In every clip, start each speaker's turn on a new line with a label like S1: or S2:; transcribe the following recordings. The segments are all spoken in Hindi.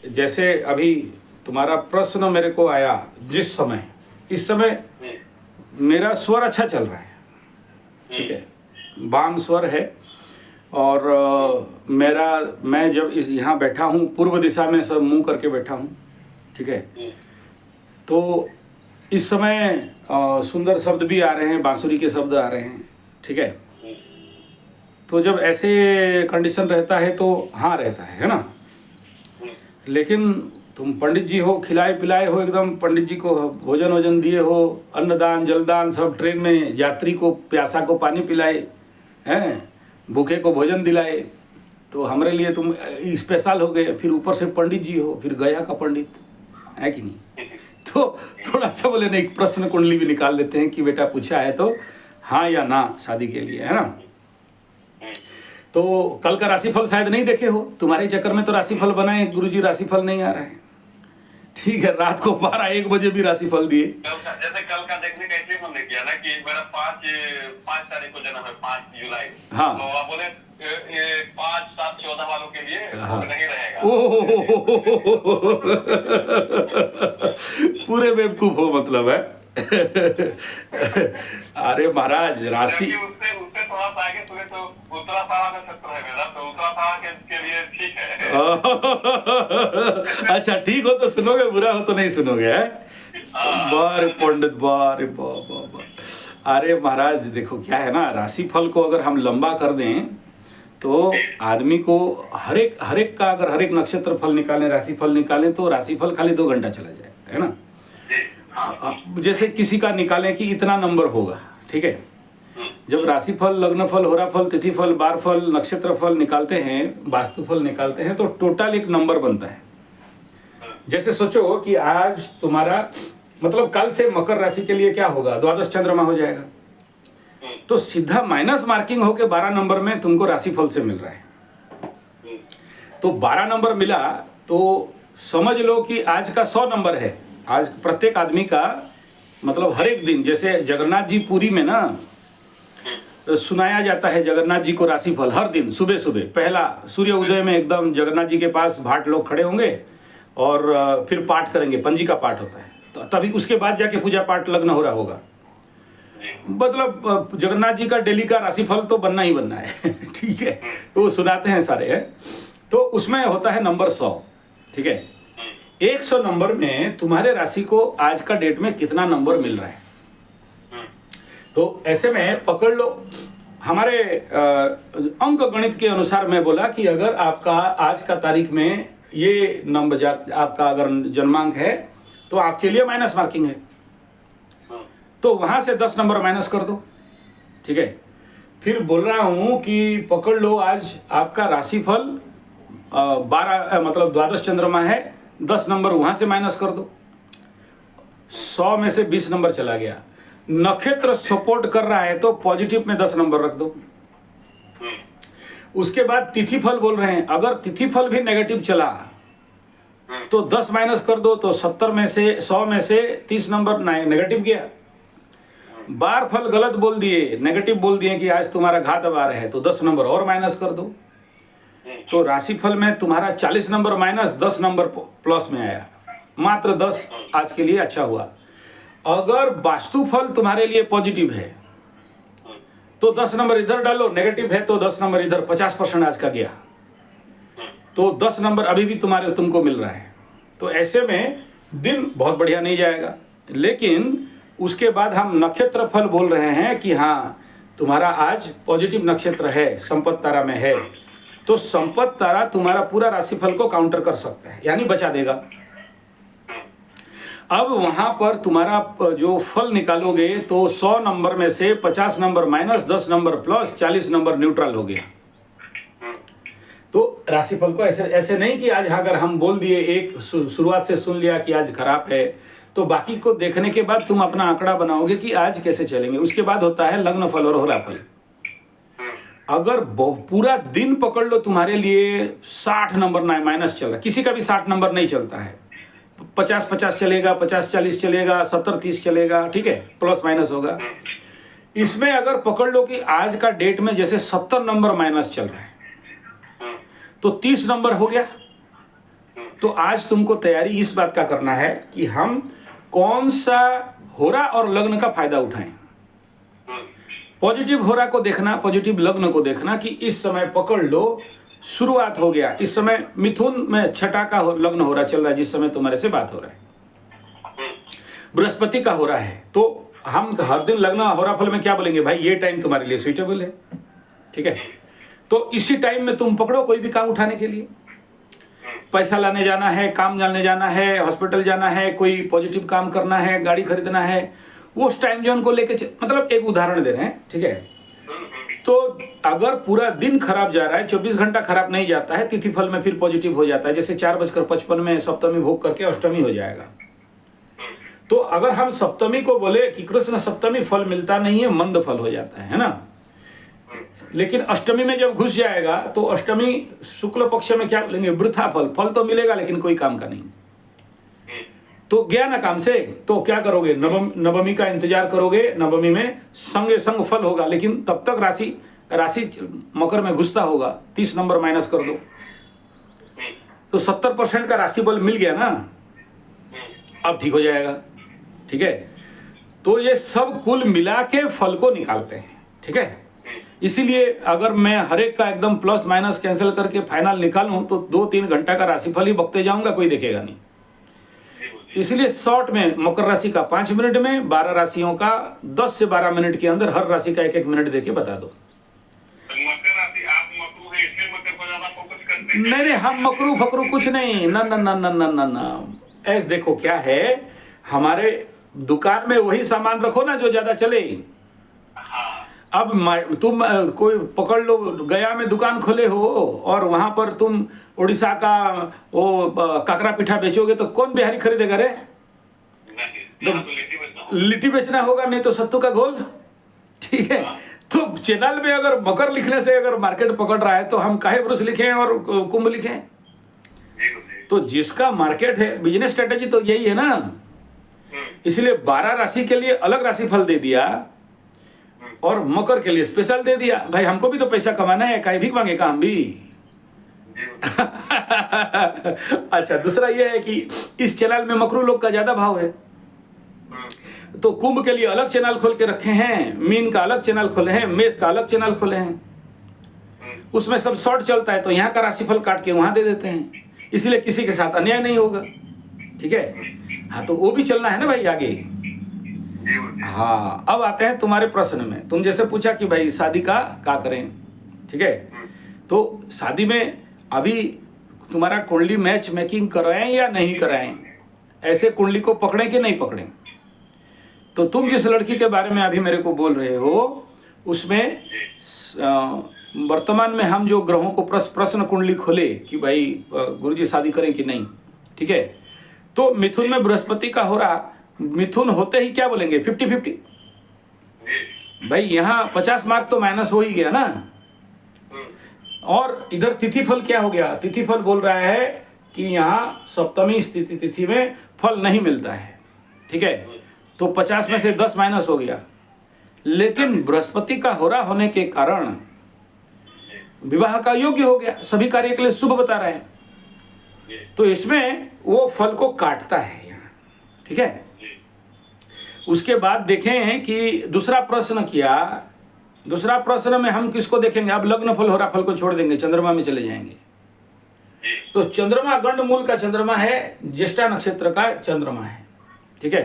S1: जैसे अभी तुम्हारा प्रश्न मेरे को आया जिस समय, इस समय मेरा स्वर अच्छा चल रहा है, ठीक है, वाम स्वर है। और मैं जब इस यहाँ बैठा हूँ, पूर्व दिशा में सब मुंह करके बैठा हूँ, ठीक है। तो इस समय सुंदर शब्द भी आ रहे हैं, बांसुरी के शब्द आ रहे हैं, ठीक है। तो जब ऐसे कंडीशन रहता है तो हाँ रहता है ना। लेकिन तुम पंडित जी हो, खिलाए पिलाए हो, एकदम पंडित जी को भोजन वोजन दिए हो, अन्नदान जलदान सब, ट्रेन में यात्री को प्यासा को पानी पिलाए हैं, भूखे को भोजन दिलाए, तो हमारे लिए तुम स्पेशल हो गए। फिर ऊपर से पंडित जी हो, फिर गया का पंडित है कि नहीं। तो थोड़ा सा बोले ना, एक प्रश्न कुंडली भी निकाल लेते हैं कि बेटा पूछा है तो हाँ या ना शादी के लिए, है ना। तो कल का राशिफल शायद नहीं देखे हो, तुम्हारे चक्कर में तो राशिफल बनाए, गुरुजी राशिफल नहीं आ रहा है, ठीक है। रात को 12-1 बजे भी राशिफल दिए।
S2: जैसे कल का देखने का इसलिए हमने किया ना कि मेरा 5 तारीख को जन्म है, 5 जुलाई।
S1: हाँ,
S2: तो आप बोले 5, 7, 14 वालों के लिए नहीं रहेगा।
S1: पूरे बेवकूफ हो मतलब है। अरे महाराज राशि
S2: उससे थोड़ा सा आगे सुने तो उत्तराषाढ़ा में क्षेत्र है मेरा, तो उत्तराषाढ़ा के लिए ठीक है।
S1: अच्छा ठीक हो तो सुनोगे, बुरा हो तो नहीं सुनोगे, है? बारे पंडित, बारे बाबा। अरे महाराज देखो क्या है ना, राशिफल को अगर हम लंबा कर दें तो आदमी को हर एक का, अगर हर एक नक्षत्र फल निकालें, राशिफल निकालें, तो राशिफल खाली 2 घंटा चला जाए, है ना। जैसे किसी का निकालें कि इतना नंबर होगा, ठीक है। जब राशिफल, लग्नफल, होराफल, तिथिफल, बारफल, नक्षत्रफल निकालते हैं, वास्तुफल निकालते हैं, तो टोटल एक नंबर बनता है। जैसे सोचो कि आज तुम्हारा मतलब कल से मकर राशि के लिए क्या होगा, द्वादश चंद्रमा हो जाएगा, तो सीधा माइनस मार्किंग होके 12 नंबर में तुमको राशिफल से मिल रहा है। तो 12 नंबर मिला तो समझ लो कि आज का 100 नंबर है। आज प्रत्येक आदमी का मतलब हर एक दिन, जैसे जगन्नाथ जी पुरी में ना सुनाया जाता है जगन्नाथ जी को राशिफल, हर दिन सुबह सुबह पहला सूर्य उदय में एकदम जगन्नाथ जी के पास भाट लोग खड़े होंगे और फिर पाठ करेंगे, पंजी का पाठ होता है, तो तभी उसके बाद जाके पूजा पाठ लग्न हो रहा होगा। मतलब जगन्नाथ जी का डेली का राशिफल तो बनना ही बनना है। ठीक है, तो वो सुनाते हैं सारे है। तो उसमें होता है नंबर 100, ठीक है। 100 नंबर में तुम्हारे राशि को आज का डेट में कितना नंबर मिल रहा है, तो ऐसे में पकड़ लो। हमारे अंक गणित के अनुसार मैं बोला कि अगर आपका आज का तारीख में ये नंबर आपका अगर जन्मांक है तो आपके लिए माइनस मार्किंग है, तो वहां से 10 नंबर माइनस कर दो, ठीक है। फिर बोल रहा हूं कि पकड़ लो आज आपका राशिफल 12 मतलब द्वादश चंद्रमा है, 10 नंबर वहां से माइनस कर दो, 100 में से 20 नंबर चला गया। नक्षत्र सपोर्ट कर रहा है तो पॉजिटिव में 10 नंबर रख दो। उसके बाद तिथिफल बोल रहे हैं, अगर तिथिफल भी नेगेटिव चला तो 10 माइनस कर दो, तो 70 में से 100 में से 30 नंबर नेगेटिव गया। बार फल गलत बोल दिए, नेगेटिव बोल दिए कि आज तुम्हारा घात बार है, तो 10 नंबर और माइनस कर दो। तो राशिफल में तुम्हारा 40 नंबर माइनस 10 नंबर प्लस में आया, मात्र 10 आज के लिए अच्छा हुआ। अगर वास्तुफल तुम्हारे लिए पॉजिटिव है तो 10 नंबर इधर डालो, नेगेटिव है तो 10 नंबर इधर, 50% आज का गया, तो 10 नंबर अभी भी तुमको मिल रहा है। तो ऐसे में दिन बहुत बढ़िया नहीं जाएगा। लेकिन उसके बाद हम नक्षत्र फल बोल रहे हैं कि हाँ तुम्हारा आज पॉजिटिव नक्षत्र है, संपत तारा में है, तो संपत तारा तुम्हारा पूरा राशिफल को काउंटर कर सकता है, यानी बचा देगा। अब वहां पर तुम्हारा जो फल निकालोगे तो 100 नंबर में से 50 number minus, 10 number plus, 40 number neutral हो गया। तो राशिफल को ऐसे नहीं कि आज अगर हम बोल दिए, एक शुरुआत से सुन लिया कि आज खराब है, तो बाकी को देखने के बाद तुम अपना आंकड़ा बनाओगे कि आज कैसे चलेंगे। उसके बाद होता है लग्न फल और होरा फल। अगर पूरा दिन पकड़ लो तुम्हारे लिए 60 नंबर माइनस चल रहा, किसी का भी 60 नंबर नहीं चलता है, 50-50 चलेगा, 50-40 चलेगा, 70-30 चलेगा, ठीक है, प्लस माइनस होगा। इसमें अगर पकड़ लो कि आज का डेट में जैसे 70 नंबर माइनस चल रहा है, तो 30 नंबर हो गया, तो आज तुमको तैयारी इस बात का करना है कि हम कौन सा होरा और लग्न का फायदा उठाएं। पॉजिटिव होरा को देखना, पॉजिटिव लग्न को देखना कि इस समय पकड़ लो, शुरुआत हो गया। इस समय मिथुन में छठा का लग्न हो रहा चल रहा है, जिस समय तुम्हारे से बात हो रहा है, बृहस्पति का हो रहा है। तो हम हर दिन लग्न होरा फल में क्या बोलेंगे, भाई ये टाइम तुम्हारे लिए सुइटेबल है, ठीक है। तो इसी टाइम में तुम पकड़ो कोई भी काम उठाने के लिए, पैसा लाने जाना है, काम जाने जाना है, हॉस्पिटल जाना है, कोई पॉजिटिव काम करना है, गाड़ी खरीदना है, वो उस टाइम जोन को लेके मतलब एक उदाहरण दे रहे हैं, ठीक है। तो अगर पूरा दिन खराब जा रहा है, 24 घंटा खराब नहीं जाता है, तिथि फल में फिर पॉजिटिव हो जाता है। जैसे 4:55 में सप्तमी भोग करके अष्टमी हो जाएगा। तो अगर हम सप्तमी को बोले कि कृष्ण सप्तमी फल मिलता नहीं है, मंद फल हो जाता है ना। लेकिन अष्टमी में जब घुस जाएगा तो अष्टमी शुक्ल पक्ष में क्या बोलेंगे, वृथा फल, फल तो मिलेगा लेकिन कोई काम का नहीं। तो गया ना काम से, तो क्या करोगे, नवमी का इंतजार करोगे। नवमी में संगे संग फल होगा, लेकिन तब तक राशि मकर में घुसता होगा। 30 नंबर माइनस कर दो तो 70% का राशि बल मिल गया ना, अब ठीक हो जाएगा, ठीक है। तो ये सब कुल मिला के फल को निकालते हैं, ठीक है। इसीलिए अगर मैं हर एक का एकदम प्लस माइनस कैंसिल करके फाइनल निकालूं तो 2-3 घंटा का राशिफल ही बकते जाऊंगा, कोई देखेगा नहीं। इसलिए शॉर्ट में मकर राशि का 5 मिनट में, 12 राशियों का 10 से 12 मिनट के अंदर हर राशि का 1-1 मिनट देके बता दो।
S2: मकर राशि आप मकरू है, इसलिए मकर पर ज्यादा फोकस करते हैं।
S1: नहीं, हम मकरू फकरू कुछ नहीं, ना ना ना ना ना ना ना। ऐसे देखो क्या है, हमारे दुकान में वही सामान रखो ना जो ज्यादा चले। अब तुम कोई पकड़ लो, गया में दुकान खोले हो और वहां पर तुम उड़ीसा का वो काकरा पीठा बेचोगे तो कौन बिहारी खरीदेगा रे? लिट्टी बेचना होगा, नहीं तो सत्तू का घोल, ठीक है। तो चैनल में अगर मकर लिखने से अगर मार्केट पकड़ रहा है तो हम काहे वृष लिखें और कुंभ लिखें? तो जिसका मार्केट है, बिजनेस स्ट्रेटेजी तो यही है ना। इसलिए 12 राशि के लिए अलग राशि फल दे दिया और मकर के लिए स्पेशल दे दिया। भाई हमको भी तो पैसा कमाना है, काहे भीख मांगे काम भी। अच्छा, दूसरा यह है कि इस चैनल में मकरू लोग का ज्यादा भाव है, तो कुंभ के लिए अलग चैनल खोल के रखे हैं, मीन का अलग चैनल खोले हैं, मेष का अलग चैनल खोले हैं। उसमें सब शॉर्ट चलता है तो यहाँ का राशिफल काट के वहां दे देते हैं, इसलिए किसी के साथ अन्याय नहीं होगा, ठीक है। हाँ, तो वो भी चलना है ना भाई आगे। हाँ, अब आते हैं तुम्हारे प्रश्न में। तुम जैसे पूछा कि भाई शादी का क्या करें, ठीक है। तो शादी में अभी तुम्हारा कुंडली मैच मेकिंग कराएं या नहीं कराएं, ऐसे कुंडली को पकड़ें कि नहीं पकड़ें। तो तुम जिस लड़की के बारे में अभी मेरे को बोल रहे हो, उसमें वर्तमान में हम जो ग्रहों को प्रश्न कुंडली खोले कि भाई गुरुजी शादी करें कि नहीं, ठीक है। तो मिथुन में बृहस्पति का हो रहा, मिथुन होते ही क्या बोलेंगे, 50-50। भाई यहाँ 50 मार्क तो माइनस हो ही गया ना। और इधर तिथि फल क्या हो गया, तिथि फल बोल रहा है कि यहाँ सप्तमी स्थिति तिथि में फल नहीं मिलता है, ठीक है। तो 50 में से 10 माइनस हो गया। लेकिन बृहस्पति का होरा होने के कारण विवाह का योग्य हो गया, सभी कार्य के लिए शुभ बता रहा है। तो इसमें वो फल को काटता है यहाँ, ठीक है। उसके बाद देखें कि दूसरा प्रश्न किया, दूसरा प्रश्न में हम किसको देखेंगे, अब लग्न फल होरा फल को छोड़ देंगे, चंद्रमा में चले जाएंगे। तो चंद्रमा गंड मूल का चंद्रमा है, ज्येष्ठा नक्षत्र का चंद्रमा है, ठीक है।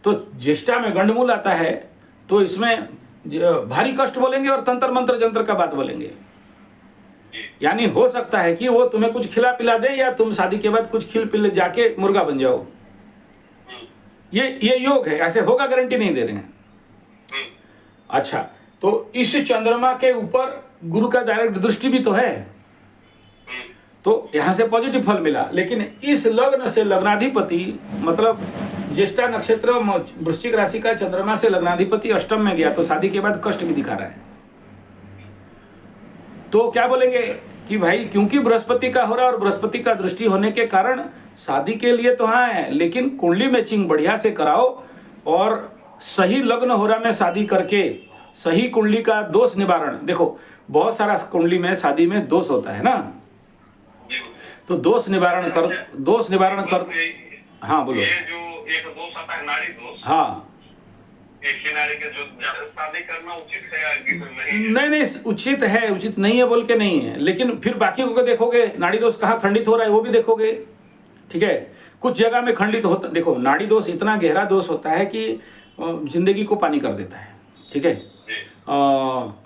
S1: तो ज्येष्ठा में गंड मूल आता है, तो इसमें भारी कष्ट बोलेंगे और तंत्र मंत्र जंत्र का बात बोलेंगे। यानी हो सकता है कि वो तुम्हें कुछ खिला पिला दे या तुम शादी के बाद कुछ खिल पिल जाके मुर्गा बन जाओ। ये योग है, ऐसे होगा गारंटी नहीं दे रहे हैं। अच्छा, तो इस चंद्रमा के ऊपर गुरु का डायरेक्ट दृष्टि भी तो है, तो यहां से पॉजिटिव फल मिला। लेकिन इस लग्न से लग्नाधिपति, मतलब ज्येष्ठा नक्षत्र वृश्चिक राशि का चंद्रमा से लग्नाधिपति अष्टम में गया, तो शादी के बाद कष्ट भी दिखा रहा है। तो क्या बोलेंगे कि भाई क्योंकि बृहस्पति का हो रहा और बृहस्पति का दृष्टि होने के कारण शादी के लिए तो हाँ है, लेकिन कुंडली मैचिंग बढ़िया से कराओ और सही लग्न हो रहा में शादी करके सही कुंडली का दोष निवारण। देखो बहुत सारा कुंडली में शादी में दोष होता है ना, तो दोष निवारण कर। हाँ बोलो।
S2: ये जो एक दोष आता है नाड़ी दोष,
S1: हाँ
S2: एक ही नाड़ी के जो शादी करना उचित है या नहीं है?
S1: नहीं नहीं, उचित है, उचित नहीं है बोल के नहीं है, लेकिन फिर बाकी को देखोगे नाड़ी दोष कहाँ खंडित हो रहा है वो भी देखोगे। ठीक है, कुछ जगह में खंडित होता, देखो नाड़ी दोष इतना गहरा दोष होता है कि जिंदगी को पानी कर देता है। ठीक है,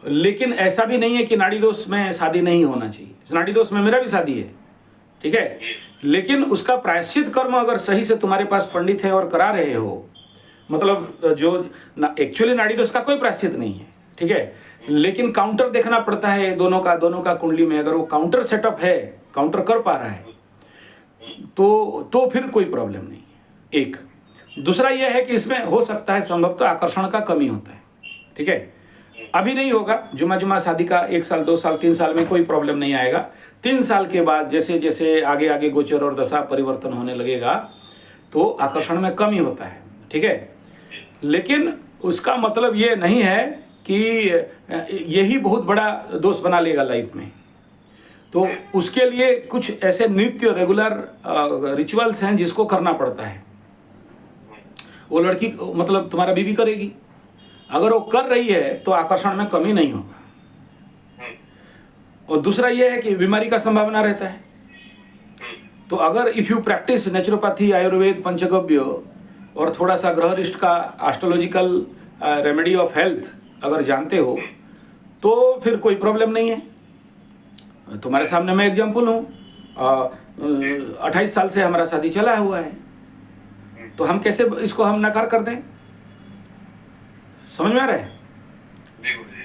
S1: लेकिन ऐसा भी नहीं है कि नाड़ी दोष में शादी नहीं होना चाहिए। नाड़ी दोष में मेरा भी शादी है। ठीक है, लेकिन उसका प्रायश्चित कर्म अगर सही से तुम्हारे पास पंडित है और करा रहे हो, मतलब जो एक्चुअली नाड़ी दोष का कोई प्रायश्चित नहीं है। ठीक है, लेकिन काउंटर देखना पड़ता है दोनों का कुंडली में। अगर वो काउंटर सेटअप है, काउंटर कर पा रहा है तो फिर कोई प्रॉब्लम नहीं है। एक दूसरा यह है कि इसमें हो सकता है संभवतः आकर्षण का कमी होता है। ठीक है, अभी नहीं होगा, जुमा शादी का 1 साल 2 साल 3 साल में कोई प्रॉब्लम नहीं आएगा। 3 साल के बाद जैसे जैसे आगे गोचर और दशा परिवर्तन होने लगेगा तो आकर्षण में कमी होता है। ठीक है, लेकिन उसका मतलब ये नहीं है कि यही बहुत बड़ा दोष बना लेगा लाइफ में। तो उसके लिए कुछ ऐसे नित्य रेगुलर रिचुअल्स हैं जिसको करना पड़ता है। वो लड़की मतलब तुम्हारा बीवी करेगी, अगर वो कर रही है तो आकर्षण में कमी नहीं होगा। और दूसरा ये है कि बीमारी का संभावना रहता है। तो अगर if you practise naturopathy, Ayurveda, पंचगव्य और थोड़ा सा ग्रहरिष्ट का एस्ट्रोलॉजिकल रेमेडी ऑफ हेल्थ अगर जानते हो तो फिर कोई प्रॉब्लम नहीं है। तुम्हारे सामने मैं एग्जाम्पल हूँ, 28 साल से हमारा शादी चला हुआ है, तो हम कैसे इसको हम नकार कर दें? समझ में आ रहा है?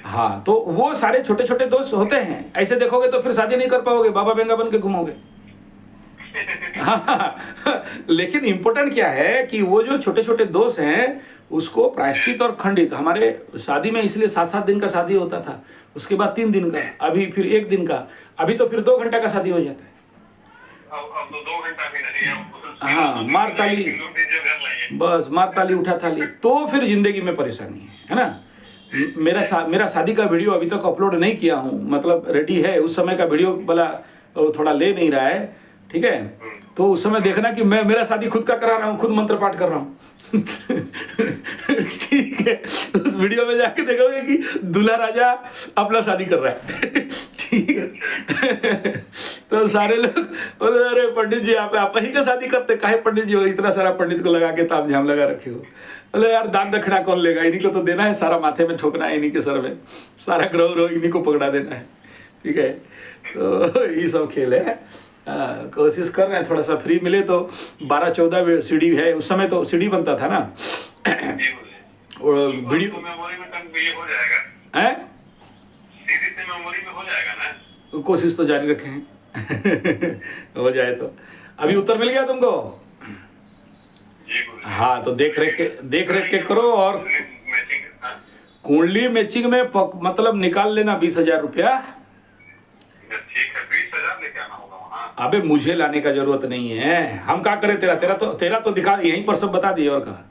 S1: हाँ, तो वो सारे छोटे छोटे दोष होते हैं। ऐसे देखोगे तो फिर शादी नहीं कर पाओगे, बाबा बेंगा बन के घूमोगे। हाँ, लेकिन इंपॉर्टेंट क्या है कि वो जो छोटे छोटे दोष हैं उसको प्रायश्चित और खंडित, हमारे शादी में इसलिए 7-7 दिन का शादी होता था, उसके बाद 3 दिन का, अभी फिर 1 दिन का, अभी तो फिर 2 घंटा का शादी हो जाता है।
S2: अब तो 2 घंटा भी नहीं है।
S1: हाँ, मार ताली, बस मार ताली उठा थाली, तो फिर जिंदगी में परेशानी है ना। मेरा शादी का वीडियो अभी तक अपलोड नहीं किया हूँ, मतलब रेडी है, उस समय का वीडियो वाला थोड़ा ले नहीं रहा है। ठीक है, तो उस समय देखना कि मैं मेरा शादी खुद का करा रहा हूँ, खुद मंत्र पाठ कर रहा हूँ। ठीक है, उस वीडियो में जाके देखोगे कि दूल्हा राजा अपना शादी कर रहा है। ठीक है, तो सारे लोग बोले अरे पंडित जी आप ही का शादी करते, काहे पंडित जी इतना सारा पंडित को लगा के ताम झाम लगा रखे हो? बोले यार दान दक्षिणा कौन लेगा, इन्हीं को तो देना है, सारा माथे में ठोकना है इन्हीं के सर में, सारा ग्रह रो इन्हीं को पकड़ा देना है। ठीक है, तो ये सब खेल है। कोशिश कर रहे हैं थोड़ा सा फ्री मिले तो। 12-14 सीडी है, उस समय तो सीडी बनता था ना। वीडियो
S2: मेमोरी में हो जाएगा
S1: है,
S2: सीधी से मेमोरी में हो जाएगा ना।
S1: कोशिश तो जारी रखे हैं। हो जाए तो। अभी उत्तर मिल गया तुमको? हाँ, तो देख रेख के करो। और कुंडली मैचिंग में मतलब निकाल लेना 20,000 रुपया।
S2: ठीक है, 20,000 लेके आना होगा वहाँ।
S1: अबे मुझे लाने का जरूरत नहीं है, हम क्या करें, तेरा तो दिखा, यहीं पर सब बता दिए। और कहा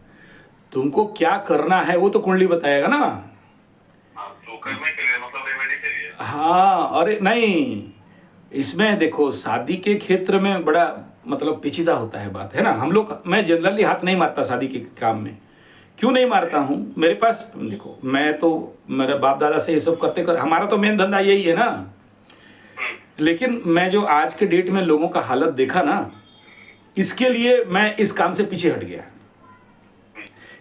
S1: तुमको क्या करना है वो तो कुंडली बताएगा ना।
S2: तो करने के लिए मतलब रेमेडी के लिए।
S1: हाँ, अरे नहीं, इसमें देखो शादी के क्षेत्र में बड़ा मतलब पेचीदा होता है बात, है ना। हम लोग, मैं जनरली हाथ नहीं मारता शादी के काम में। क्यों नहीं मारता हूँ? मेरे पास देखो, मैं तो मेरे बाप दादा से ये सब करते हमारा तो मेन धंधा यही है ना। लेकिन मैं जो आज के डेट में लोगों का हालत देखा ना, इसके लिए मैं इस काम से पीछे हट गया।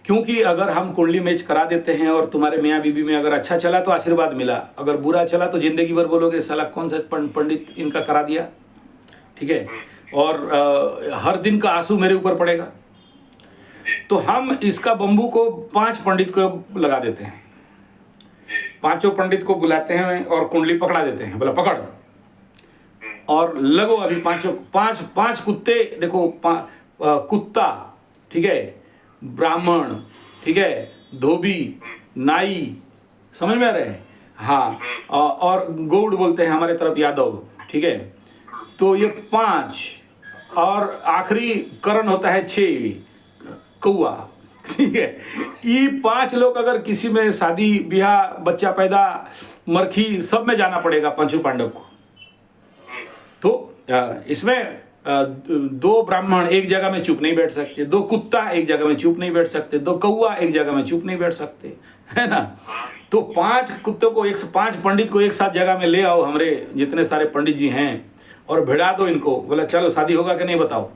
S1: क्योंकि अगर हम कुंडली मैच करा देते हैं और तुम्हारे मियाँ बीबी में अगर अच्छा चला तो आशीर्वाद मिला, अगर बुरा चला तो जिंदगी भर बोलोगे साला कौन सा पंडित इनका करा दिया। ठीक है, और हर दिन का आंसू मेरे ऊपर पड़ेगा। तो हम इसका बम्बू को 5 पंडित को लगा देते हैं, 5 पंडित को बुलाते हैं और कुंडली पकड़ा देते हैं, बोला पकड़ और लगो। अभी 5 कुत्ते देखो, कुत्ता, ठीक है, ब्राह्मण, ठीक है, धोबी, नाई, समझ में आ रहे हैं? हाँ, और गौड़ बोलते हैं हमारे तरफ, यादव। ठीक है, तो ये 5 और आखिरी करण होता है 6, कौआ। ठीक है, ये 5 लोग अगर किसी में शादी ब्याह, बच्चा पैदा, मरखी, सब में जाना पड़ेगा 5 पांडव को। तो इसमें दो ब्राह्मण एक जगह में चुप नहीं बैठ सकते, दो कुत्ता एक जगह में चुप नहीं बैठ सकते, दो कौवा एक जगह में चुप नहीं बैठ सकते, है ना। तो 5 कुत्तों को 5 पंडित को एक साथ जगह में ले आओ, हमारे जितने सारे पंडित जी हैं, और भिड़ा दो इनको। बोला चलो शादी होगा कि नहीं बताओ।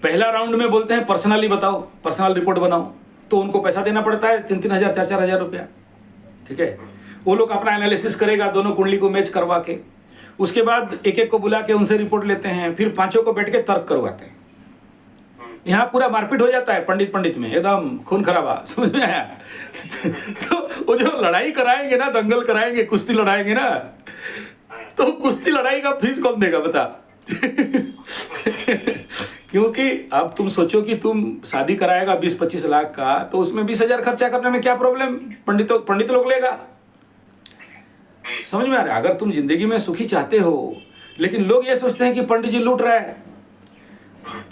S1: पहला राउंड में बोलते हैं पर्सनली बताओ, पर्सनल रिपोर्ट बनाओ, तो उनको पैसा देना पड़ता है 3-3 हज़ार 4-4 हज़ार रुपया, ठीक है। वो लोग अपना एनालिसिस करेगा, दोनों कुंडली को मैच करवा के, उसके बाद एक एक को बुला के उनसे रिपोर्ट लेते हैं, फिर 5 को बैठ के तर्क करवाते हैं। यहाँ पूरा मारपीट हो जाता है पंडित में, एकदम खून खराबा, समझ में आया। तो वो जो लड़ाई कराएंगे ना, दंगल कराएंगे, कुश्ती लड़ाएंगे ना, तो कुश्ती लड़ाई का फीस कौन देगा बता। क्योंकि अब तुम सोचो कि तुम शादी कराएगा 20-25 लाख का, तो उसमें 20,000 खर्चा करने में क्या प्रॉब्लम, पंडित लोग लेगा। समझ में आ रहा है। अगर तुम जिंदगी में सुखी चाहते हो, लेकिन लोग ये सोचते हैं कि पंडित जी लूट रहा है,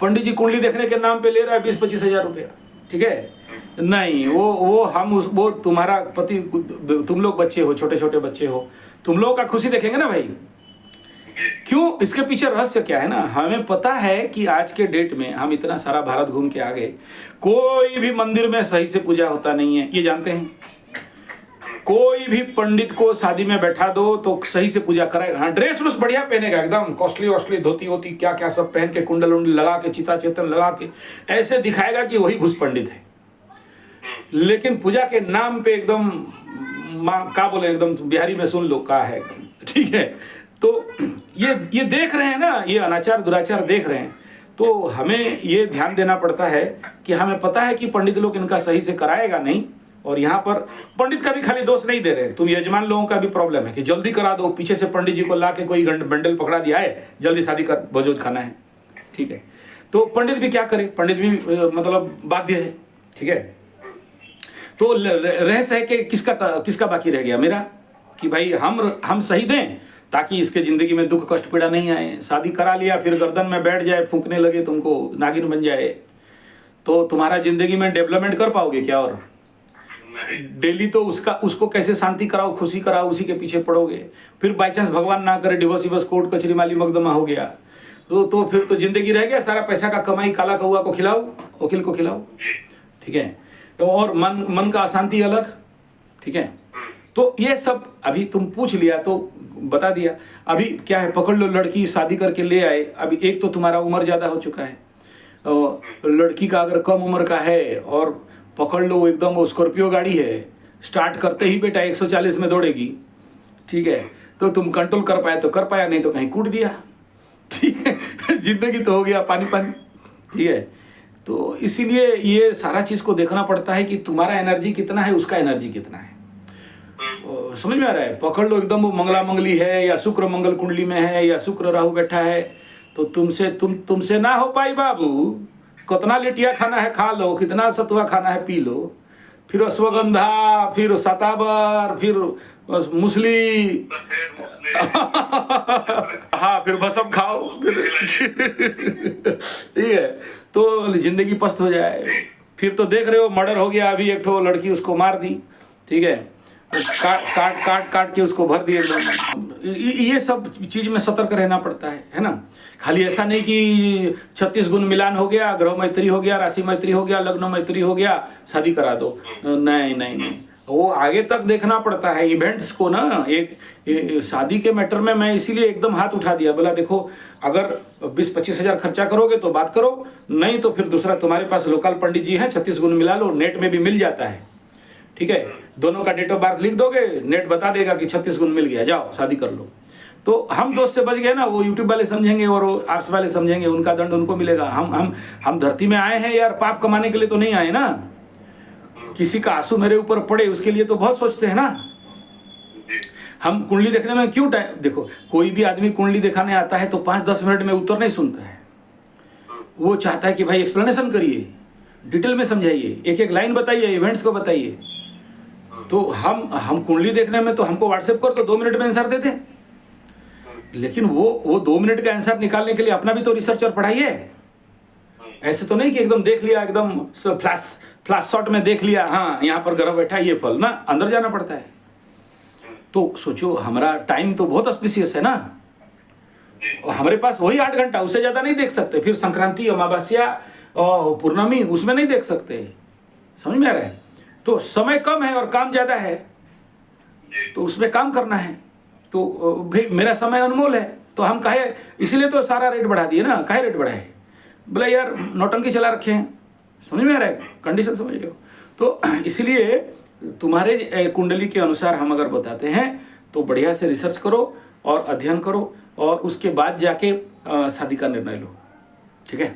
S1: पंडित जी कुंडली देखने के नाम पे ले रहा है 20-25 हज़ार रुपया, ठीक है। नहीं, वो तुम्हारा पति, तुम लोग बच्चे हो, छोटे छोटे बच्चे हो, तुम लोगों का खुशी देखेंगे ना भाई। क्यों, इसके पीछे रहस्य क्या है ना, हमें पता है कि आज के डेट में हम इतना सारा भारत घूम के आ गए, कोई भी मंदिर में सही से पूजा होता नहीं है, ये जानते हैं। कोई भी पंडित को शादी में बैठा दो तो सही से पूजा कराएगा। हाँ, ड्रेस व्रेस बढ़िया पहनेगा, एकदम कॉस्टली धोती होती क्या क्या सब पहन के, कुंडल उंडल लगा के, चिता चेतन लगा के, ऐसे दिखाएगा कि वही घुस पंडित है। लेकिन पूजा के नाम पे एकदम क्या बोले, एकदम बिहारी में सुन लो का है, ठीक है। तो ये देख रहे हैं ना, ये अनाचार दुराचार देख रहे हैं, तो हमें ये ध्यान देना पड़ता है कि हमें पता है कि पंडित लोग इनका सही से कराएगा नहीं। और यहाँ पर पंडित का भी खाली दोष नहीं दे रहे, तुम यजमान लोगों का भी प्रॉब्लम है कि जल्दी करा दो, पीछे से पंडित जी को ला के कोई बंडल पकड़ा दिया है, जल्दी शादी कर, भोजोज खाना है, ठीक है। तो पंडित भी क्या करे, पंडित भी मतलब बाध्य है, ठीक है। तो रहस्य है कि किसका बाकी रह गया, मेरा, कि भाई हम सही दें ताकि इसके जिंदगी में दुख कष्ट पीड़ा नहीं आए। शादी करा लिया, फिर गर्दन में बैठ जाए, फूंकने लगे, तुमको नागिन बन जाए, तो तुम्हारा जिंदगी में डेवलपमेंट कर पाओगे क्या। और डेली तो उसको कैसे शांति कराओ, खुशी कराओ, उसी के पीछे पड़ोगे। फिर बाई चांस भगवान ना करे डिवोर्स कोर्ट कचहरी माली मकदमा हो गया, तो फिर तो जिंदगी रह गया, सारा पैसा का कमाई काला कौआ को खिलाओ, वकील को खिलाओ, ठीक है। और मन का अशांति अलग, ठीक है। तो ये सब अभी तुम पूछ लिया तो बता दिया। अभी क्या है, पकड़ लो, लड़की शादी करके ले आए, अभी एक तो तुम्हारा उम्र ज़्यादा हो चुका है, लड़की का अगर कम उम्र का है, और पकड़ लो एकदम वो स्कॉर्पियो गाड़ी है, स्टार्ट करते ही बेटा 140 में दौड़ेगी, ठीक है। तो तुम कंट्रोल कर पाए तो कर पाया, नहीं तो कहीं कूट दिया, ठीक है। जिंदगी तो हो गया पानी पानी, ठीक है। तो इसीलिए ये सारा चीज़ को देखना पड़ता है कि तुम्हारा एनर्जी कितना है, उसका एनर्जी कितना है। समझ में आ रहा है। पकड़ लो एकदम वो मंगला मंगली है, या शुक्र मंगल कुंडली में है, या शुक्र राहु बैठा है, तो तुमसे ना हो पाई बाबू। कितना लिटिया खाना है खा लो, कितना सतुआ खाना है पी लो, फिर अश्वगंधा, फिर सताबर, फिर मूसली, हाँ, फिर भसम खाओ, फिर ठीक है। तो जिंदगी पस्त हो जाए। फिर तो देख रहे हो मर्डर हो गया, अभी एक ठो लड़की उसको मार दी, ठीक है, काट के उसको भर दिए एकदम। ये सब चीज में सतर्क रहना पड़ता है ना। खाली ऐसा नहीं कि 36 गुण मिलान हो गया, ग्रह मैत्री हो गया, राशि मैत्री हो गया, लग्न मैत्री हो गया, शादी करा दो। नहीं, वो आगे तक देखना पड़ता है इवेंट्स को ना। एक शादी के मैटर में मैं इसीलिए एकदम हाथ उठा दिया, बोला देखो अगर 20-25 हज़ार खर्चा करोगे तो बात करो, नहीं तो फिर दूसरा तुम्हारे पास लोकल पंडित जी हैं, 36 गुण मिला लो, नेट में भी मिल जाता है, ठीक है। दोनों का डेट ऑफ बर्थ लिख दोगे, नेट बता देगा कि 36 गुण मिल गया, जाओ शादी कर लो। तो हम दोस्त से बच गए ना, वो यूट्यूब वाले समझेंगे और वो एप्स वाले समझेंगे, उनका दंड उनको मिलेगा। हम धरती में आए हैं यार पाप कमाने के लिए तो नहीं आए ना। किसी का आंसू मेरे ऊपर पड़े उसके लिए तो बहुत सोचते हैं ना। हम कुंडली देखने में क्यों टाइम, देखो कोई भी आदमी कुंडली दिखाने आता है तो 5-10 मिनट में उत्तर नहीं सुनता है, वो चाहता है कि भाई एक्सप्लेनेशन करिए, डिटेल में समझाइए, एक एक लाइन बताइए, इवेंट्स को बताइए। तो हम कुंडली देखने में तो हमको व्हाट्सएप कर तो 2 मिनट में आंसर देते, लेकिन वो 2 मिनट का आंसर निकालने के लिए अपना भी तो रिसर्च और पढ़ाई है। ऐसे तो नहीं कि एकदम देख लिया, एकदम फ्लैश शॉट में देख लिया, हाँ यहाँ पर ग्रह बैठा ये फल ना, अंदर जाना पड़ता है। तो सोचो हमारा टाइम तो बहुत ऑस्पिशियस है ना, हमारे पास वही 8 घंटा, उससे ज्यादा नहीं देख सकते। फिर संक्रांति, अमावस्या और पूर्णमी उसमें नहीं देख सकते, समझ में आ रहा है। तो समय कम है और काम ज्यादा है, तो उसमें काम करना है। तो भाई मेरा समय अनमोल है, तो हम कहे, इसीलिए तो सारा रेट बढ़ा दिए ना। काहे रेट बढ़ाए? बोला यार नौटंकी चला रखे हैं, समझ में आ रहा है, कंडीशन समझ रहे हो। तो इसीलिए तुम्हारे कुंडली के अनुसार हम अगर बताते हैं तो बढ़िया से रिसर्च करो और अध्ययन करो, और उसके बाद जाके शादी का निर्णय लो, ठीक है।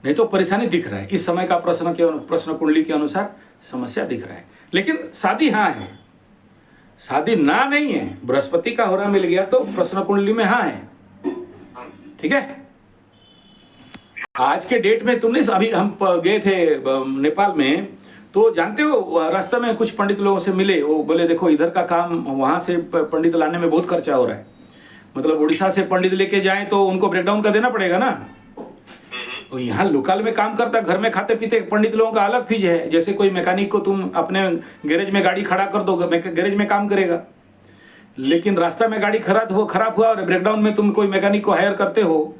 S1: नहीं तो परेशानी दिख रहा है इस समय का, प्रश्न कुंडली के अनुसार समस्या दिख रहा है। लेकिन शादी हाँ है, शादी ना नहीं है। बृहस्पति का होरा मिल गया तो प्रश्न कुंडली में हाँ है, ठीक है। आज के डेट में तुमने, अभी हम गए थे नेपाल में, तो जानते हो रास्ते में कुछ पंडित लोगों से मिले। वो बोले देखो इधर का काम, वहां से पंडित लाने में बहुत खर्चा हो रहा है। मतलब उड़ीसा से पंडित लेके जाएं तो उनको ब्रेकडाउन का देना पड़ेगा ना। तो यहाँ लोकल में काम करता, घर में खाते पीते पंडित लोगों का अलग फीस है। जैसे कोई मैकेनिक को तुम अपने गैरेज में गाड़ी खड़ा कर दो, गैरेज में काम करेगा। लेकिन रास्ता में गाड़ी खराब हुआ और ब्रेकडाउन में तुम कोई मैकेनिक को हायर करते हो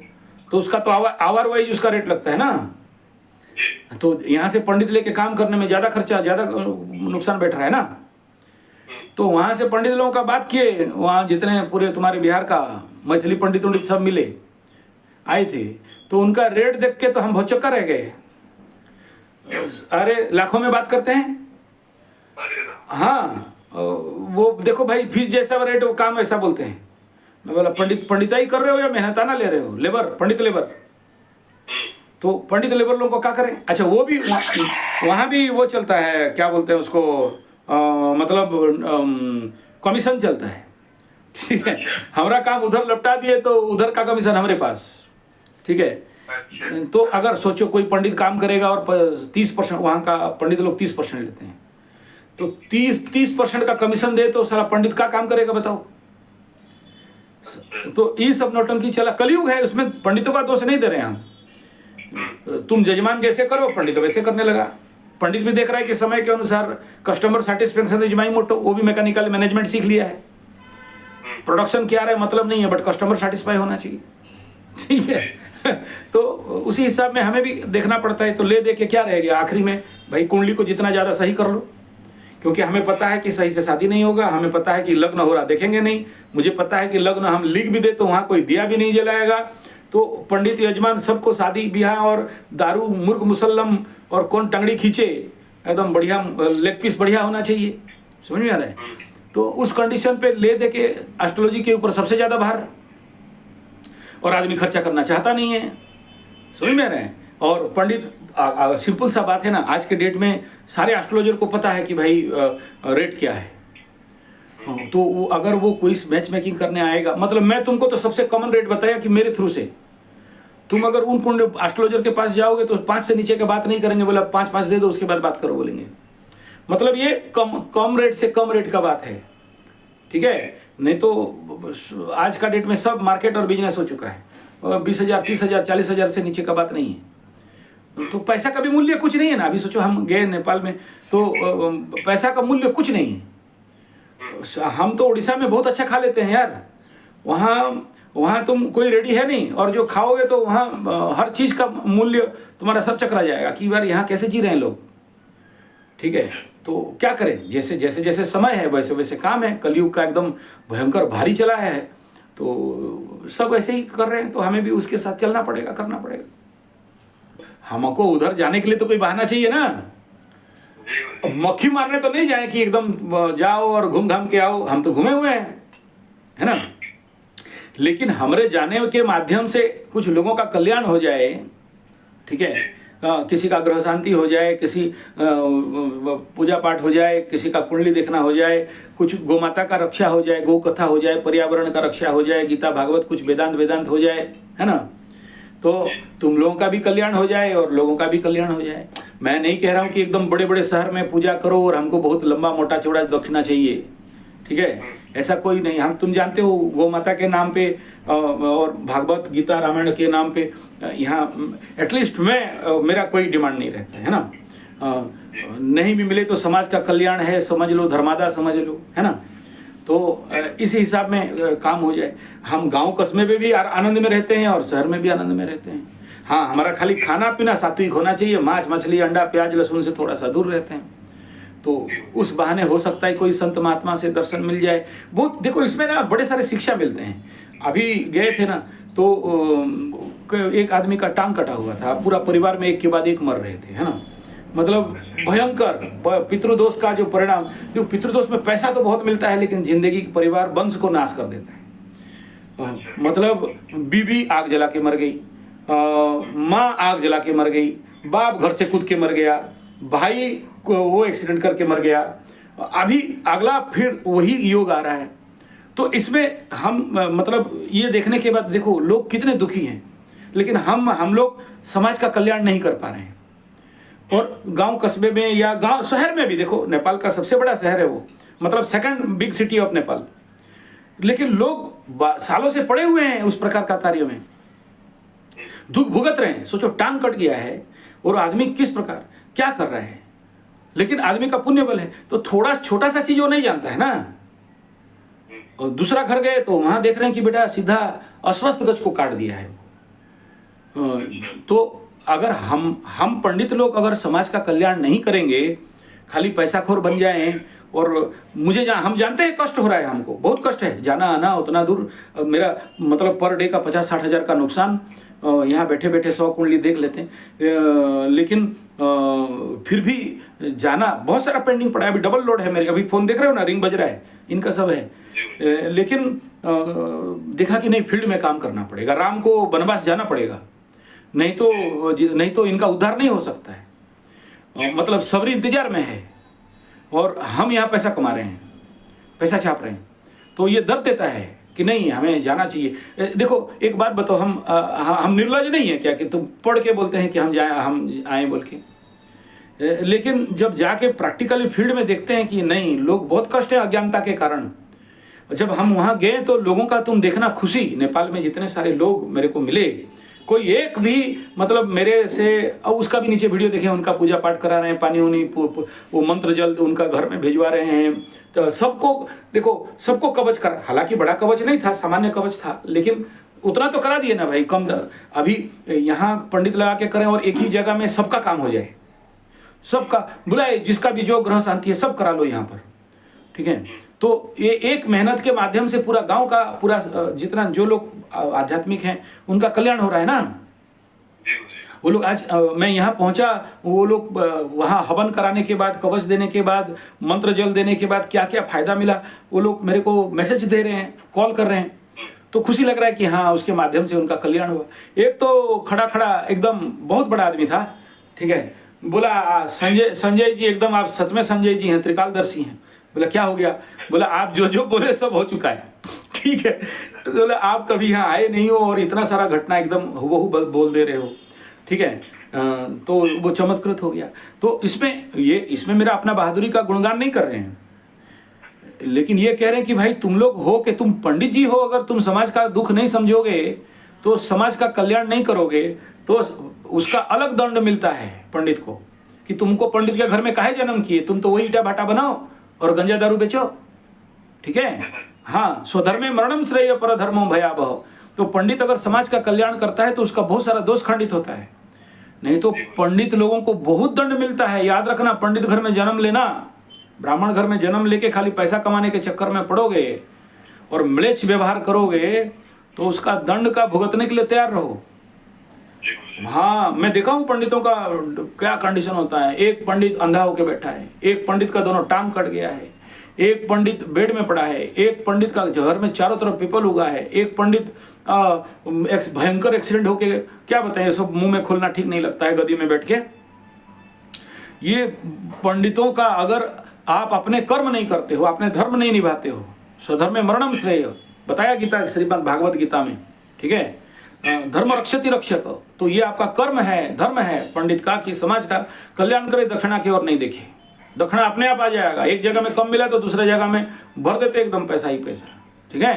S1: तो उसका तो आवर वाइज उसका रेट लगता है ना। तो यहाँ से पंडित लेके काम करने में ज्यादा खर्चा, ज्यादा नुकसान बैठ रहा है ना। तो वहां से पंडित लोगों का बात किए, वहां जितने पूरे तुम्हारे बिहार का मैथिली पंडित उंडित सब मिले आए थे, तो उनका रेट देख के तो हम बहुत चक्कर रह गए। अरे लाखों में बात करते हैं। हाँ, वो देखो भाई फीस जैसा रेट वो काम ऐसा बोलते हैं। मैं बोला पंडिताई कर रहे हो या मेहनताना ले रहे हो? लेबर, पंडित लेबर। तो पंडित लेबर लोगों को क्या करें? अच्छा वो भी वहाँ भी वो चलता है, क्या बोलते हैं उसको, मतलब कमीशन चलता है, ठीक है। हमारा काम उधर लपटा दिए तो उधर का कमीशन हमारे पास, ठीक है। तो अगर सोचो कोई पंडित काम करेगा और 30%, वहाँ का पंडित लोग 30% लेते हैं, तो 30% का कमीशन दे तो सारा पंडित का काम करेगा बताओ। तो ये सब नौटंकी चला, कलयुग है, उसमें पंडितों का दोष नहीं दे रहे हैं हम। तुम जजमान जैसे करो पंडित वैसे करने लगा। पंडित भी देख रहा है कि समय के अनुसार कस्टमर सेटिस्फेक्शन इज माई मोटो, वो भी मैकेनिकल मैनेजमेंट सीख लिया है। प्रोडक्शन क्या रहा है मतलब नहीं है, बट कस्टमर सेटिस्फाई होना चाहिए, ठीक है। तो उसी हिसाब में हमें भी देखना पड़ता है। तो ले दे के क्या रहेगा आखिरी में? भाई कुंडली को जितना ज्यादा सही कर लो, क्योंकि हमें पता है कि सही से शादी नहीं होगा, हमें पता है कि लग्न हो रहा देखेंगे नहीं, मुझे पता है कि लग्न हम लिख भी दे तो वहाँ कोई दिया भी नहीं जलाएगा। तो पंडित यजमान सबको शादी ब्याह और दारू मुर्ग मुसल्लम और कौन टंगड़ी खींचे, एकदम बढ़िया लेग पीस बढ़िया होना चाहिए, समझ में आ रहा है। तो उस कंडीशन पे ले दे के एस्ट्रोलॉजी के ऊपर सबसे ज्यादा भार, और आदमी खर्चा करना चाहता नहीं है, समझ में आ रहा है। और पंडित सिंपल सा बात है ना, आज के डेट में सारे एस्ट्रोलॉजर को पता है कि भाई रेट क्या है। तो अगर वो कोई मैच मेकिंग करने आएगा, मतलब मैं तुमको तो सबसे कॉमन रेट बताया कि मेरे थ्रू से तुम अगर उन एस्ट्रोलॉजर के पास जाओगे तो 5 से नीचे की बात नहीं करेंगे। बोला 5 दे दो उसके बाद बात करो बोलेंगे। मतलब ये कम रेट से कम रेट का बात है, ठीक है। नहीं तो आज का डेट में सब मार्केट और बिजनेस हो चुका है। 20,000 30,000 40,000 से नीचे का बात नहीं है। तो पैसा का भी मूल्य कुछ नहीं है ना। अभी सोचो हम गए नेपाल में तो पैसा का मूल्य कुछ नहीं है। हम तो उड़ीसा में बहुत अच्छा खा लेते हैं यार, वहाँ तुम कोई रेडी है नहीं, और जो खाओगे तो वहाँ हर चीज का मूल्य तुम्हारा सर चकरा जाएगा कि यार यहाँ कैसे जी रहे हैं लोग, ठीक है। तो क्या करें, जैसे जैसे समय है वैसे वैसे काम है। कलयुग का एकदम भयंकर भारी चला है, तो सब ऐसे ही कर रहे हैं, तो हमें भी उसके साथ चलना पड़ेगा, करना पड़ेगा। हमको उधर जाने के लिए तो कोई बहाना चाहिए ना। मक्खी मारने तो नहीं जाए कि एकदम जाओ और घूम घाम के आओ, हम तो घूमे हुए हैं, है ना। लेकिन हमारे जाने के माध्यम से कुछ लोगों का कल्याण हो जाए, ठीक है। किसी का ग्रह शांति हो जाए, किसी पूजा पाठ हो जाए, किसी का कुंडली देखना हो जाए, कुछ गौ माता का रक्षा हो जाए, गौ कथा हो जाए, पर्यावरण का रक्षा हो जाए, गीता भागवत कुछ वेदांत हो जाए, है ना। तो तुम लोगों का भी कल्याण हो जाए और लोगों का भी कल्याण हो जाए। मैं नहीं कह रहा हूँ कि एकदम बड़े बड़े शहर में पूजा करो और हमको बहुत लंबा मोटा चौड़ा दक्षिणा चाहिए, ठीक है। ऐसा कोई नहीं। हम तुम जानते हो गौ माता के नाम पे और भागवत गीता रामायण के नाम पे यहाँ एटलीस्ट मेरा कोई डिमांड नहीं रहता है ना। नहीं भी मिले तो समाज का कल्याण है समझ लो, धर्मादा समझ लो, है ना। तो इस हिसाब में काम हो जाए। हम गांव कस्बे में भी आनंद में रहते हैं और शहर में भी आनंद में रहते हैं। हाँ, हमारा खाली खाना पीना सात्विक होना चाहिए, मांस मछली अंडा प्याज लहसुन से थोड़ा सा दूर रहते हैं। तो उस बहाने हो सकता है कोई संत महात्मा से दर्शन मिल जाए। बहुत देखो इसमें ना बड़े सारे शिक्षा मिलते हैं। अभी गए थे ना तो एक आदमी का टांग कटा हुआ था, पूरा परिवार में एक के बाद एक मर रहे थे, है ना। मतलब भयंकर पितृदोष का जो परिणाम, जो पितृदोष में पैसा तो बहुत मिलता है लेकिन जिंदगी परिवार वंश को नाश कर देता है। मतलब बीवी आग जला के मर गई, माँ आग जला के मर गई, बाप घर से कूद के मर गया, भाई को वो एक्सीडेंट करके मर गया, अभी अगला फिर वही योग आ रहा है। तो इसमें हम मतलब ये देखने के बाद देखो लोग कितने दुखी हैं, लेकिन हम लोग समाज का कल्याण नहीं कर पा रहे हैं। और गांव कस्बे में या गांव शहर में भी देखो, नेपाल का सबसे बड़ा शहर है वो, मतलब second big city of Nepal, लेकिन लोग सालों से पड़े हुए हैं उस प्रकार का कार्य में, दुख भुगत रहे हैं। सोचो टांग कट गया है और आदमी किस प्रकार क्या कर रहा है, लेकिन आदमी का पुण्य बल है तो थोड़ा छोटा सा चीज वो नहीं जानता है ना। और दूसरा घर गए तो वहां देख रहे हैं कि बेटा सीधा अस्वस्थ गज को काट दिया है। तो अगर हम पंडित लोग अगर समाज का कल्याण नहीं करेंगे, खाली पैसाखोर बन जाएं, और मुझे हम जानते हैं कष्ट हो रहा है, हमको बहुत कष्ट है, जाना आना उतना दूर, मेरा मतलब पर डे का 50-60 हज़ार का नुकसान, यहाँ बैठे बैठे 100 कुंडली देख लेते हैं, लेकिन फिर भी जाना बहुत सारा पेंडिंग पड़ा है। अभी डबल लोड है मेरे, अभी फोन देख रहे हो ना, रिंग बज रहा है, इनका सब है, लेकिन देखा कि नहीं फील्ड में काम करना पड़ेगा, राम को वनवास जाना पड़ेगा, नहीं तो इनका उद्धार नहीं हो सकता है। मतलब सबरी इंतजार में है और हम यहाँ पैसा कमा रहे हैं, पैसा छाप रहे हैं, तो ये दर्द देता है कि नहीं हमें जाना चाहिए। देखो एक बात बताओ, हम निर्लज नहीं है क्या कि तुम पढ़ के बोलते हैं कि हम आए बोल के, लेकिन जब जाके प्रैक्टिकली फील्ड में देखते हैं कि नहीं, लोग बहुत कष्ट है अज्ञानता के कारण। जब हम वहाँ गए तो लोगों का तुम देखना खुशी, नेपाल में जितने सारे लोग मेरे को मिले, कोई एक भी मतलब मेरे से, और उसका भी नीचे वीडियो देखें, उनका पूजा पाठ करा रहे हैं, पानी उनी वो मंत्र जल उनका घर में भिजवा रहे हैं। तो सबको देखो, सबको कवच करा, हालांकि बड़ा कवच नहीं था, सामान्य कवच था, लेकिन उतना तो करा दिए ना भाई, कम अभी यहाँ पंडित लगा के करें और एक ही जगह में सबका काम हो जाए, सबका बुलाए, जिसका भी जो ग्रह शांति है सब करा लो यहाँ पर, ठीक है। तो ये एक मेहनत के माध्यम से पूरा गांव का, पूरा जितना जो लोग आध्यात्मिक हैं उनका कल्याण हो रहा है ना। वो लोग आज मैं यहाँ पहुंचा, वो लोग वहाँ हवन कराने के बाद, कवच देने के बाद, मंत्र जल देने के बाद क्या क्या फायदा मिला, वो लोग मेरे को मैसेज दे रहे हैं, कॉल कर रहे हैं, तो खुशी लग रहा है कि हाँ उसके माध्यम से उनका कल्याण हुआ। एक तो खड़ा खड़ा एकदम बहुत बड़ा आदमी था, ठीक है, बोला संजय जी, एकदम आप सच में संजय जी हैं, त्रिकालदर्शी हैं। बोला क्या हो गया? बोला आप जो जो बोले सब हो चुका है, ठीक है। तो बोला आप कभी यहाँ आए नहीं हो और इतना सारा घटना एकदम हुबहू बोल दे रहे हो, ठीक है। तो वो चमत्कृत हो गया। तो इसमें मेरा अपना बहादुरी का गुणगान नहीं कर रहे हैं, लेकिन ये कह रहे हैं कि भाई तुम लोग हो कि तुम पंडित जी हो, अगर तुम समाज का दुख नहीं समझोगे तो समाज का कल्याण नहीं करोगे, तो उसका अलग दंड मिलता है पंडित को, कि तुमको पंडित के घर में काहे जन्म किए, तुम तो वही ईटा भाटा बनाओ और गंजा दारू बेचो, ठीक है। हाँ, स्वधर्मे मरणम श्रेय पर धर्मो भयावह। तो पंडित अगर समाज का कल्याण करता है तो उसका बहुत सारा दोष खंडित होता है, नहीं तो पंडित लोगों को बहुत दंड मिलता है। याद रखना, पंडित घर में जन्म लेना, ब्राह्मण घर में जन्म लेके खाली पैसा कमाने के चक्कर में पड़ोगे और म्लेच्छ व्यवहार करोगे तो उसका दंड का भुगतने के लिए तैयार रहो। हाँ, मैं देखा हूँ पंडितों का क्या कंडीशन होता है। एक पंडित अंधा होकर बैठा है, एक पंडित का दोनों टांग कट गया है, एक पंडित बेड में पड़ा है, एक पंडित का घर में चारों तरफ पीपल उगा है, एक पंडित भयंकर एक्सीडेंट होके, क्या बताएं, सब मुंह में खोलना ठीक नहीं लगता है गदी में बैठ के। ये पंडितों का, अगर आप अपने कर्म नहीं करते हो, अपने धर्म नहीं निभाते हो, स्वधर्मे मरणम श्रेय बताया गीता, श्रीमद् भागवत गीता में, ठीक है। धर्म रक्षति रक्षक, तो ये आपका कर्म है, धर्म है पंडित का कि समाज का कल्याण करे, दक्षिणा की ओर नहीं देखे। दक्षिणा अपने आप आ जाएगा, एक जगह में कम मिला तो दूसरे जगह में भर देते एकदम पैसा ही पैसा, ठीक है।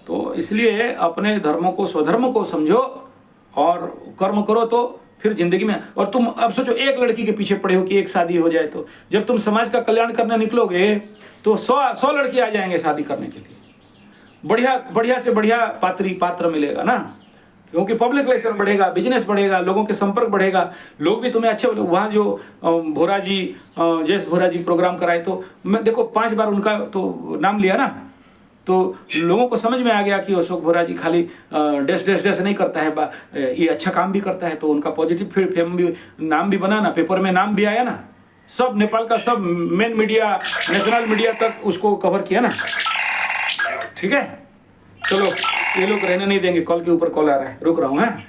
S1: तो इसलिए अपने धर्मों को, स्वधर्म को समझो और कर्म करो, तो फिर जिंदगी में। और तुम अब सोचो, एक लड़की के पीछे पड़े हो कि एक शादी हो जाए, तो जब तुम समाज का कल्याण करने निकलोगे तो 100 लड़की आ जाएंगे शादी करने के लिए, बढ़िया से बढ़िया पात्र मिलेगा ना, क्योंकि पब्लिक रिलेशन बढ़ेगा, बिजनेस बढ़ेगा, लोगों के संपर्क बढ़ेगा, लोग भी तुम्हें अच्छे। वहाँ जो भोरा जी, जयेश भोरा जी प्रोग्राम कराए, तो मैं देखो 5 बार उनका तो नाम लिया ना, तो लोगों को समझ में आ गया कि अशोक भोरा जी खाली डैश नहीं करता है, ये अच्छा काम भी करता है। तो उनका पॉजिटिव फेम भी, नाम भी बना ना, पेपर में नाम भी आया ना, सब नेपाल का सब मेन मीडिया, नेशनल मीडिया तक उसको कवर किया ना। ठीक है, चलो ये लोग रहने नहीं देंगे, कॉल के ऊपर कॉल आ रहा है, रुक रहा हूँ। है